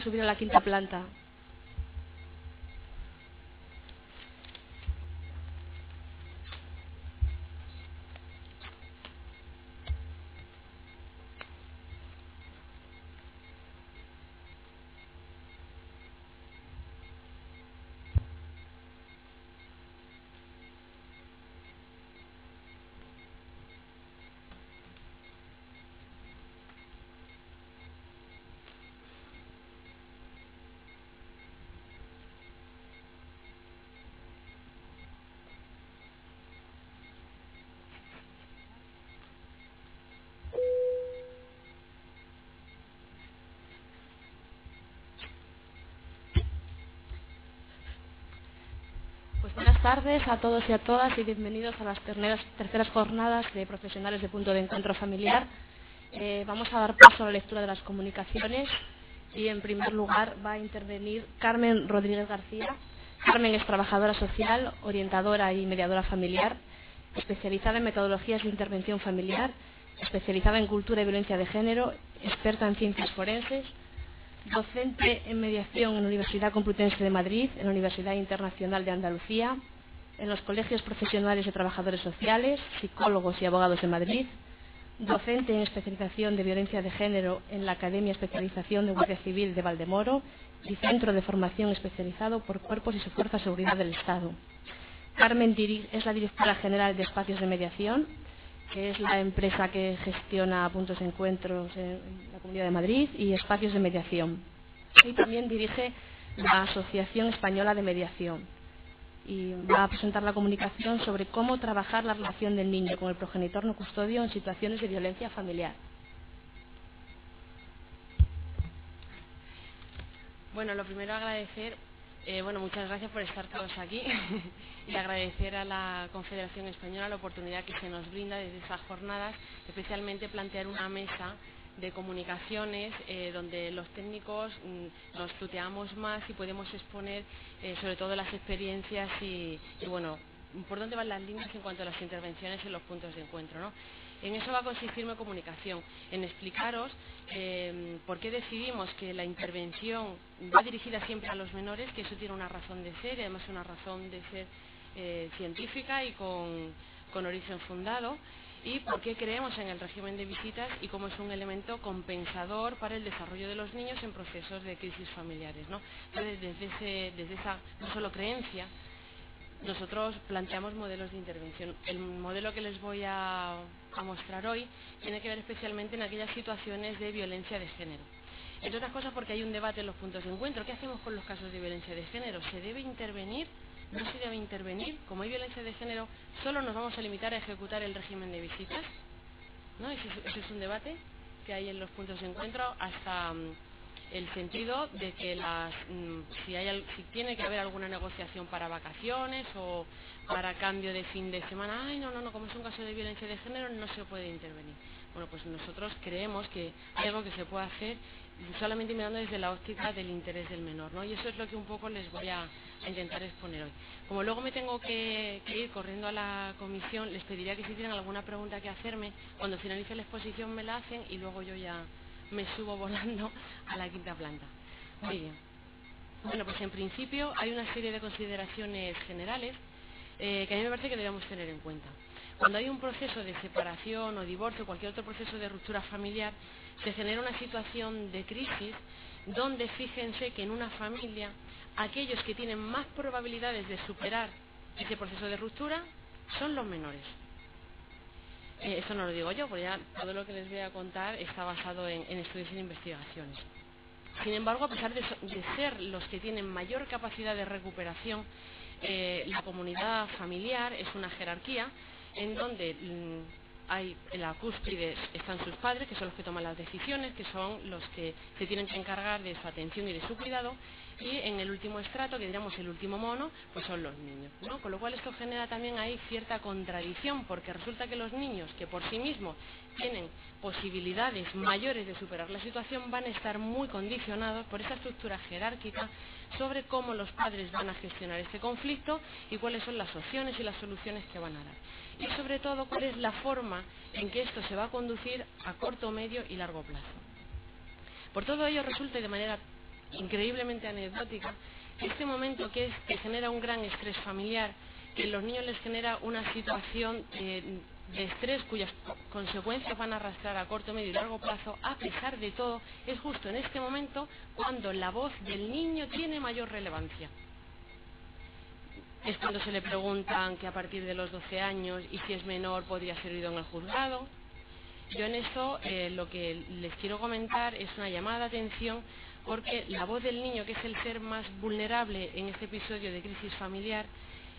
subir a la quinta planta. Pues buenas tardes a todos y a todas y bienvenidos a las terceras jornadas de profesionales de punto de encuentro familiar. Vamos a dar paso a la lectura de las comunicaciones y en primer lugar va a intervenir Carmen Rodríguez García. Carmen es trabajadora social, orientadora y mediadora familiar, especializada en metodologías de intervención familiar, especializada en cultura y violencia de género, experta en ciencias forenses, docente en mediación en la Universidad Complutense de Madrid, en la Universidad Internacional de Andalucía, en los colegios profesionales de trabajadores sociales, psicólogos y abogados de Madrid, docente en especialización de violencia de género en la Academia Especialización de Guardia Civil de Valdemoro y Centro de Formación Especializado por Cuerpos y su Fuerza de Seguridad del Estado. Carmen es la directora general de Espacios de Mediación, que es la empresa que gestiona puntos de encuentros en la Comunidad de Madrid y espacios de mediación. Y también dirige la Asociación Española de Mediación. Y va a presentar la comunicación sobre cómo trabajar la relación del niño con el progenitor no custodio en situaciones de violencia familiar. Bueno, lo primero agradecer, muchas gracias por estar todos aquí y agradecer a la Confederación Española la oportunidad que se nos brinda desde esas jornadas, especialmente plantear una mesa de comunicaciones donde los técnicos nos tuteamos más y podemos exponer sobre todo las experiencias y por dónde van las líneas en cuanto a las intervenciones en los puntos de encuentro, ¿no? En eso va a consistir mi comunicación, en explicaros por qué decidimos que la intervención va dirigida siempre a los menores, que eso tiene una razón de ser, y además una razón de ser científica y con origen fundado, y por qué creemos en el régimen de visitas y cómo es un elemento compensador para el desarrollo de los niños en procesos de crisis familiares, ¿no? Entonces, desde esa no solo creencia, nosotros planteamos modelos de intervención. El modelo que les voy a mostrar hoy tiene que ver especialmente en aquellas situaciones de violencia de género. Entre otras cosas porque hay un debate en los puntos de encuentro. ¿Qué hacemos con los casos de violencia de género? ¿Se debe intervenir? ¿No se debe intervenir? Como hay violencia de género, ¿solo nos vamos a limitar a ejecutar el régimen de visitas? ¿No? Ese es un debate que hay en los puntos de encuentro hasta el sentido de que si tiene que haber alguna negociación para vacaciones o para cambio de fin de semana, no, como es un caso de violencia de género no se puede intervenir. Bueno, pues nosotros creemos que hay algo que se puede hacer solamente mirando desde la óptica del interés del menor, ¿no? Y eso es lo que un poco les voy a intentar exponer hoy. Como luego me tengo que ir corriendo a la comisión, les pediría que si tienen alguna pregunta que hacerme, cuando finalice la exposición me la hacen y luego yo ya me subo volando a la quinta planta. Muy bien. Bueno, pues en principio hay una serie de consideraciones generales que a mí me parece que debemos tener en cuenta. Cuando hay un proceso de separación o divorcio o cualquier otro proceso de ruptura familiar, se genera una situación de crisis donde fíjense que en una familia aquellos que tienen más probabilidades de superar ese proceso de ruptura son los menores. Eso no lo digo yo, porque ya todo lo que les voy a contar está basado en estudios y en investigaciones. Sin embargo, a pesar de ser los que tienen mayor capacidad de recuperación, la comunidad familiar es una jerarquía en donde en la cúspide están sus padres, que son los que toman las decisiones, que son los que se tienen que encargar de su atención y de su cuidado, y en el último estrato, que diríamos el último mono, pues son los niños, ¿no? Con lo cual esto genera también ahí cierta contradicción, porque resulta que los niños, que por sí mismos tienen posibilidades mayores de superar la situación, van a estar muy condicionados por esa estructura jerárquica sobre cómo los padres van a gestionar este conflicto y cuáles son las opciones y las soluciones que van a dar. Y sobre todo, cuál es la forma en que esto se va a conducir a corto, medio y largo plazo. Por todo ello resulta de manera increíblemente anecdótica, este momento que genera un gran estrés familiar, que a los niños les genera una situación de estrés cuyas consecuencias van a arrastrar a corto, medio y largo plazo, a pesar de todo, es justo en este momento cuando la voz del niño tiene mayor relevancia. Es cuando se le preguntan que a partir de los 12 años y si es menor podría ser oído en el juzgado. Yo en esto lo que les quiero comentar es una llamada de atención, porque la voz del niño, que es el ser más vulnerable en este episodio de crisis familiar,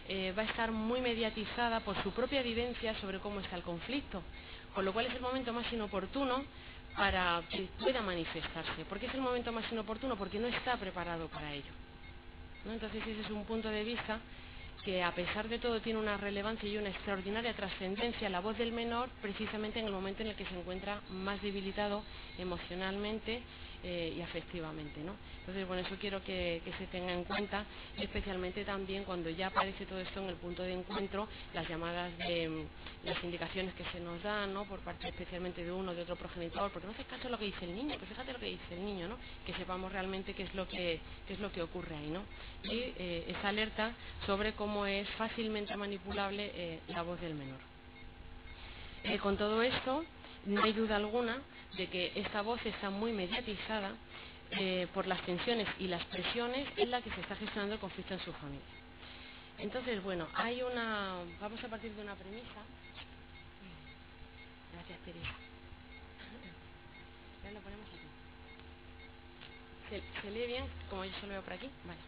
va a estar muy mediatizada por su propia vivencia sobre cómo está el conflicto, con lo cual es el momento más inoportuno para que pueda manifestarse. ¿Por qué es el momento más inoportuno? Porque no está preparado para ello, ¿no? Entonces ese es un punto de vista que a pesar de todo tiene una relevancia y una extraordinaria trascendencia, la voz del menor, precisamente en el momento en el que se encuentra más debilitado emocionalmente y afectivamente, ¿no? Entonces, bueno, eso quiero que se tenga en cuenta, especialmente también cuando ya aparece todo esto en el punto de encuentro, las llamadas de las indicaciones que se nos dan, ¿no?, por parte especialmente de uno o de otro progenitor, porque no haces caso a lo que dice el niño, pues fíjate lo que dice el niño, ¿no?, que sepamos realmente qué es lo que ocurre ahí, ¿no? Y esa alerta sobre cómo es fácilmente manipulable la voz del menor. Con todo esto, no hay duda alguna de que esta voz está muy mediatizada por las tensiones y las presiones en las que se está gestionando el conflicto en su familia. Entonces, bueno, vamos a partir de una premisa. Gracias, Teresa. Ya lo ponemos aquí. ¿Se lee bien? Como yo solo veo por aquí. Vale.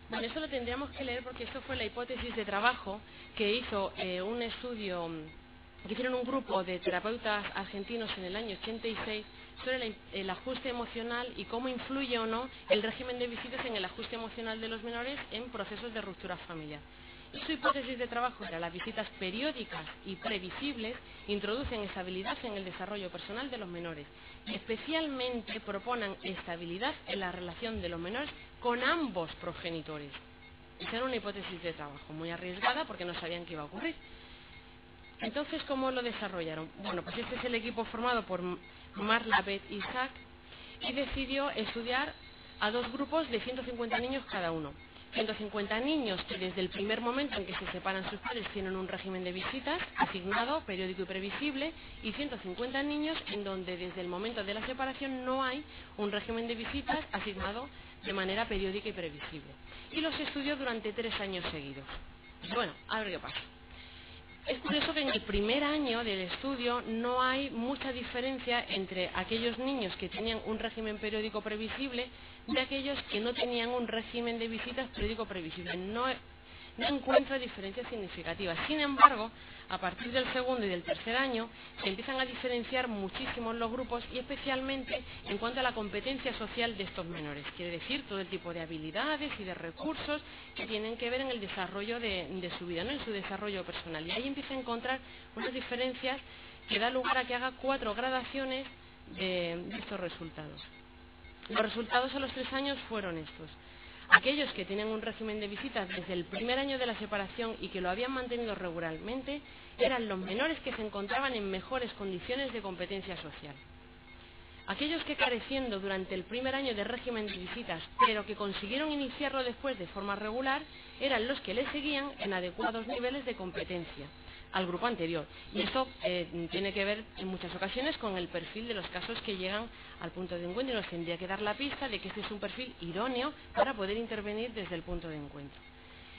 Bueno, eso lo tendríamos que leer porque esto fue la hipótesis de trabajo que hizo un estudio que hicieron un grupo de terapeutas argentinos en el año 86 sobre el ajuste emocional y cómo influye o no el régimen de visitas en el ajuste emocional de los menores en procesos de ruptura familiar. Y su hipótesis de trabajo era: las visitas periódicas y previsibles introducen estabilidad en el desarrollo personal de los menores y especialmente proponen estabilidad en la relación de los menores con ambos progenitores. Esa era una hipótesis de trabajo muy arriesgada porque no sabían qué iba a ocurrir. Entonces, ¿cómo lo desarrollaron? Bueno, pues este es el equipo formado por Marla, Beth y Zach, y decidió estudiar a dos grupos de 150 niños cada uno. 150 niños que desde el primer momento en que se separan sus padres tienen un régimen de visitas asignado, periódico y previsible, y 150 niños en donde desde el momento de la separación no hay un régimen de visitas asignado de manera periódica y previsible. Y los estudió durante 3 años seguidos. Bueno, a ver qué pasa. Es curioso que en el primer año del estudio no hay mucha diferencia entre aquellos niños que tenían un régimen periódico previsible de aquellos que no tenían un régimen de visitas periódico previsible. No encuentra diferencias significativas. Sin embargo, a partir del segundo y del tercer año se empiezan a diferenciar muchísimo los grupos y especialmente en cuanto a la competencia social de estos menores. Quiere decir, todo el tipo de habilidades y de recursos que tienen que ver en el desarrollo de su vida, ¿no?, en su desarrollo personal. Y ahí empieza a encontrar unas diferencias que da lugar a que haga 4 gradaciones de estos resultados. Los resultados a los 3 años fueron estos. Aquellos que tienen un régimen de visitas desde el primer año de la separación y que lo habían mantenido regularmente eran los menores que se encontraban en mejores condiciones de competencia social. Aquellos que careciendo durante el primer año de régimen de visitas, pero que consiguieron iniciarlo después de forma regular, eran los que le seguían en adecuados niveles de competencia al grupo anterior. Y esto tiene que ver en muchas ocasiones con el perfil de los casos que llegan al punto de encuentro, y nos tendría que dar la pista de que este es un perfil idóneo para poder intervenir desde el punto de encuentro.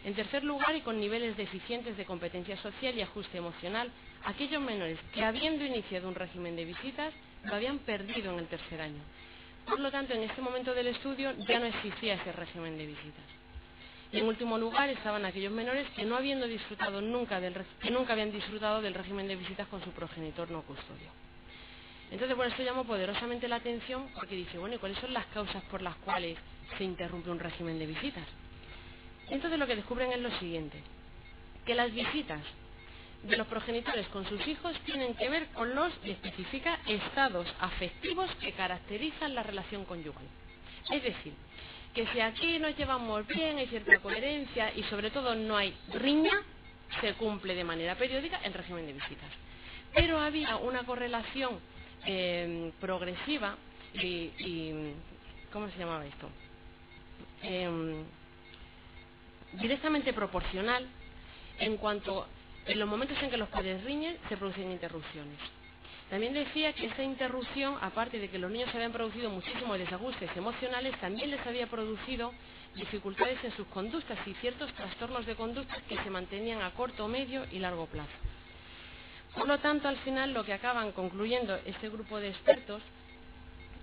En tercer lugar, y con niveles deficientes de competencia social y ajuste emocional, aquellos menores que, habiendo iniciado un régimen de visitas, lo habían perdido en el tercer año. Por lo tanto, en este momento del estudio ya no existía ese régimen de visitas. Y en último lugar estaban aquellos menores que no habiendo disfrutado nunca habían disfrutado del régimen de visitas con su progenitor no custodio. Entonces, bueno, esto llamó poderosamente la atención porque dice, bueno, ¿y cuáles son las causas por las cuales se interrumpe un régimen de visitas? Entonces lo que descubren es lo siguiente, que las visitas de los progenitores con sus hijos tienen que ver con los, y especifica, estados afectivos que caracterizan la relación conyugal. Es decir, que si aquí nos llevamos bien, hay cierta coherencia y sobre todo no hay riña, se cumple de manera periódica el régimen de visitas. Pero había una correlación progresiva y ¿cómo se llamaba esto? Directamente proporcional en cuanto en los momentos en que los padres riñen se producen interrupciones. También decía que esta interrupción, aparte de que los niños se habían producido muchísimos desajustes emocionales, también les había producido dificultades en sus conductas y ciertos trastornos de conductas que se mantenían a corto, medio y largo plazo. Por lo tanto, al final lo que acaban concluyendo este grupo de expertos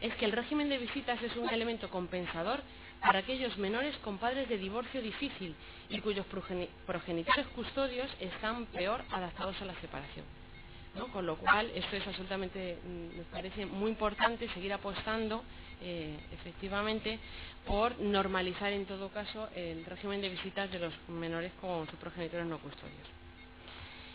es que el régimen de visitas es un elemento compensador para aquellos menores con padres de divorcio difícil y cuyos progenitores custodios están peor adaptados a la separación, ¿no? Con lo cual, esto es absolutamente, me parece muy importante seguir apostando, efectivamente, por normalizar en todo caso el régimen de visitas de los menores con sus progenitores no custodios.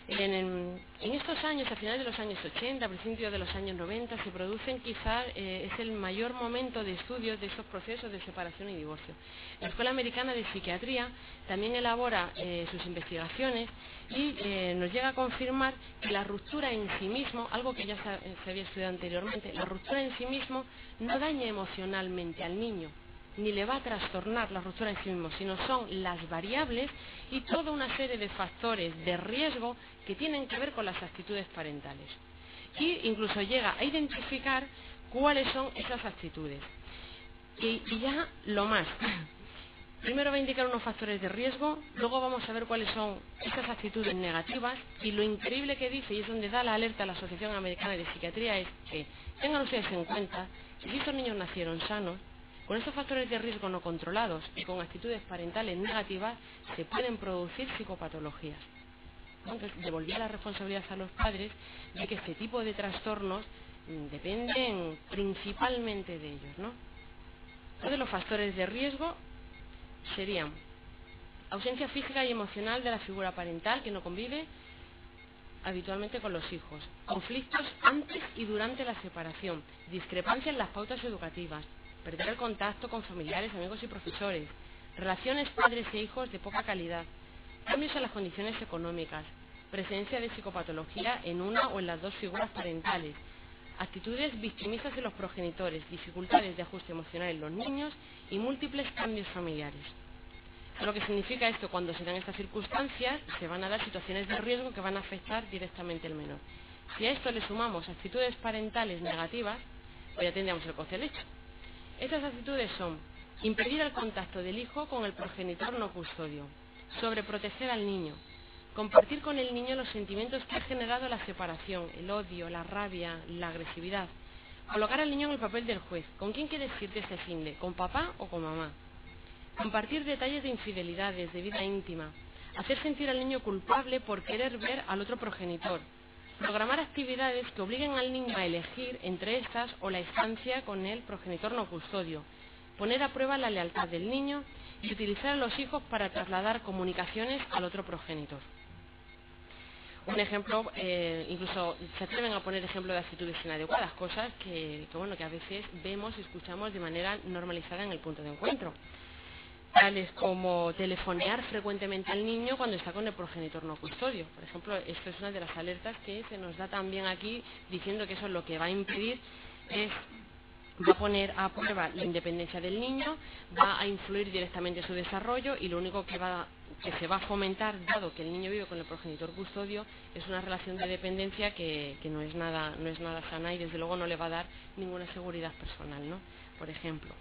En estos años, a finales de los años 80, a principios de los años 90, se producen quizás, es el mayor momento de estudios de estos procesos de separación y divorcio. La Escuela Americana de Psiquiatría también elabora sus investigaciones y nos llega a confirmar que la ruptura en sí mismo, algo que ya se había estudiado anteriormente, la ruptura en sí mismo no daña emocionalmente al niño, ni le va a trastornar la ruptura en sí mismo, sino son las variables y toda una serie de factores de riesgo que tienen que ver con las actitudes parentales. Y incluso llega a identificar cuáles son esas actitudes. Y ya lo más. Primero va a indicar unos factores de riesgo, luego vamos a ver cuáles son esas actitudes negativas, y lo increíble que dice, y es donde da la alerta a la Asociación Americana de Psiquiatría, es que tengan ustedes en cuenta que si estos niños nacieron sanos, con estos factores de riesgo no controlados y con actitudes parentales negativas, se pueden producir psicopatologías. Entonces, devolvía la responsabilidad a los padres de que este tipo de trastornos dependen principalmente de ellos, ¿no? Entonces, los factores de riesgo serían ausencia física y emocional de la figura parental que no convive habitualmente con los hijos, conflictos antes y durante la separación, discrepancia en las pautas educativas, perder el contacto con familiares, amigos y profesores, relaciones padres e hijos de poca calidad, cambios en las condiciones económicas, presencia de psicopatología en una o en las dos figuras parentales, actitudes victimistas de los progenitores, dificultades de ajuste emocional en los niños y múltiples cambios familiares. Lo que significa esto: cuando se dan estas circunstancias, se van a dar situaciones de riesgo que van a afectar directamente al menor. Si a esto le sumamos actitudes parentales negativas, pues ya tendríamos el cóctel hecho. Estas actitudes son impedir el contacto del hijo con el progenitor no custodio, sobreproteger al niño, compartir con el niño los sentimientos que ha generado la separación, el odio, la rabia, la agresividad, colocar al niño en el papel del juez. ¿Con quién quieres irte este finde? ¿Con papá o con mamá? Compartir detalles de infidelidades, de vida íntima, hacer sentir al niño culpable por querer ver al otro progenitor, programar actividades que obliguen al niño a elegir entre estas o la estancia con el progenitor no custodio, poner a prueba la lealtad del niño y utilizar a los hijos para trasladar comunicaciones al otro progenitor. Un ejemplo, incluso se atreven a poner ejemplo de actitudes inadecuadas, cosas que a veces vemos y escuchamos de manera normalizada en el punto de encuentro. Tales como telefonear frecuentemente al niño cuando está con el progenitor no custodio. Por ejemplo, esto es una de las alertas que se nos da también aquí, diciendo que eso lo que va a impedir va a poner a prueba la independencia del niño, va a influir directamente en su desarrollo, y lo único que se va a fomentar, dado que el niño vive con el progenitor custodio, es una relación de dependencia que no es nada sana, y desde luego no le va a dar ninguna seguridad personal, ¿no? Por ejemplo.